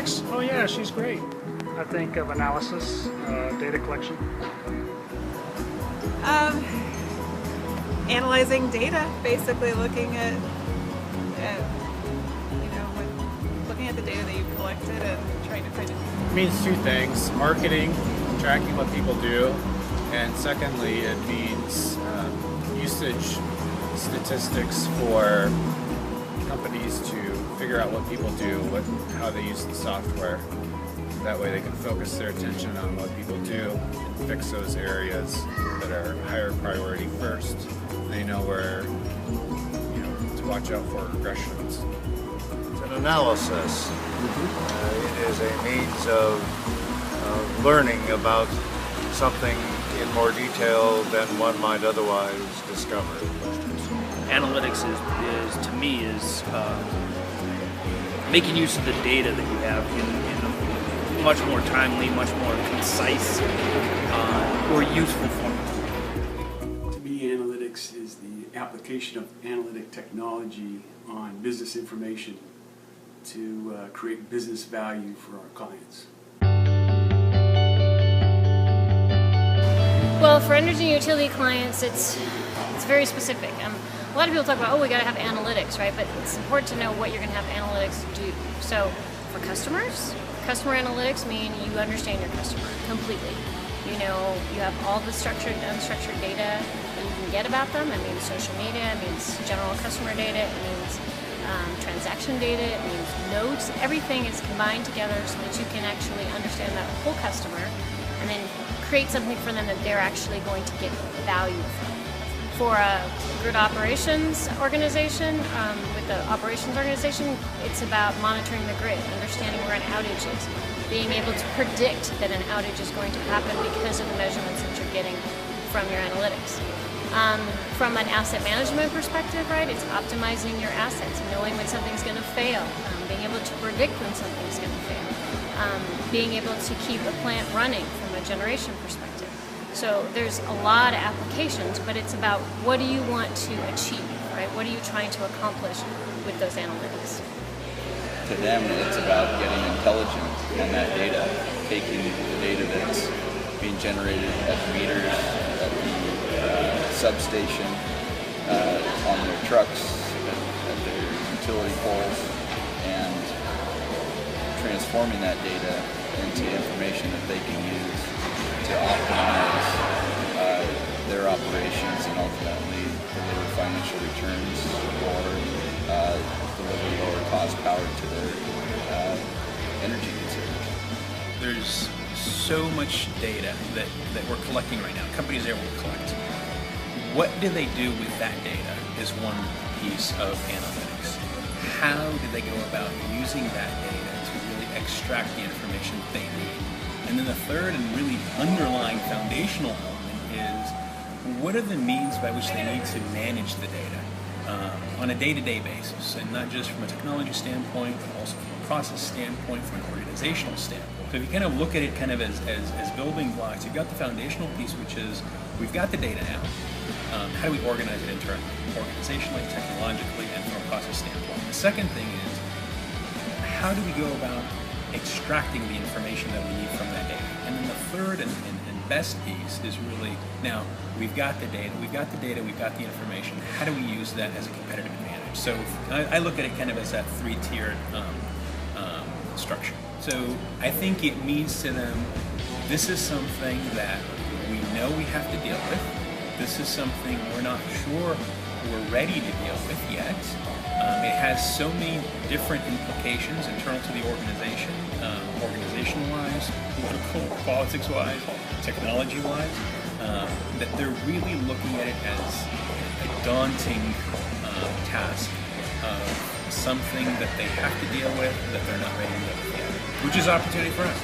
Analytics? Oh yeah, she's great. I think of analysis, data collection. Analyzing data, basically looking at looking at the data that you've collected and trying to find it. It means two things: marketing, tracking what people do, and secondly, it means usage statistics for companies to figure out what people do, how they use the software. That way they can focus their attention on what people do and fix those areas that are higher priority first. They know where to watch out for regressions. It's an analysis. It is a means of learning about something in more detail than one might otherwise discover. Analytics is to me, making use of the data that you have in a much more timely, much more concise, or useful form. To me, analytics is the application of analytic technology on business information to create business value for our clients. Well, for energy and utility clients, it's very specific. A lot of people talk about, we got to have analytics, right? But it's important to know what you're going to have analytics do. So, for customers, customer analytics mean you understand your customer completely. You have all the structured and unstructured data that you can get about them. It means social media, it means general customer data, it means transaction data, it means notes. Everything is combined together so that you can actually understand that whole customer and then create something for them that they're actually going to get value from. For a grid operations organization, with the operations organization, it's about monitoring the grid, understanding where an outage is, being able to predict that an outage is going to happen because of the measurements that you're getting from your analytics. From an asset management perspective, right, it's optimizing your assets, knowing when something's going to fail, being able to predict when something's going to fail, being able to keep a plant running from a generation perspective. So there's a lot of applications, but it's about what do you want to achieve, right? What are you trying to accomplish with those analytics? To them, it's about getting intelligence on that data, taking the data that's being generated at the meters, at the substation, on their trucks, at their utility poles, and transforming that data into information that they can use to optimize their operations and ultimately deliver financial returns or deliver lower cost power to their energy consumers. There's so much data that we're collecting right now. Companies are able to collect. What do they do with that data is one piece of analytics. How do they go about using that data to really extract the information they need? And then the third and really underlying foundational element is what are the means by which they need to manage the data on a day-to-day basis, and not just from a technology standpoint, but also from a process standpoint, from an organizational standpoint. So if you kind of look at it kind of as building blocks, you've got the foundational piece, which is we've got the data now. How do we organize it internally, organizationally, technologically, and from a process standpoint? The second thing is how do we go about extracting the information that we need from that data? And then the third and best piece is really, now we've got the data, we've got the information, how do we use that as a competitive advantage? So I look at it kind of as that three-tiered structure. So I think it means to them, this is something that we know we have to deal with, this is something we're not sure we're ready to deal with yet. It has so many different implications internal to the organization, organization-wise, political, politics-wise, technology-wise, that they're really looking at it as a daunting task of something that they have to deal with that they're not ready to deal with yet, which is opportunity for us.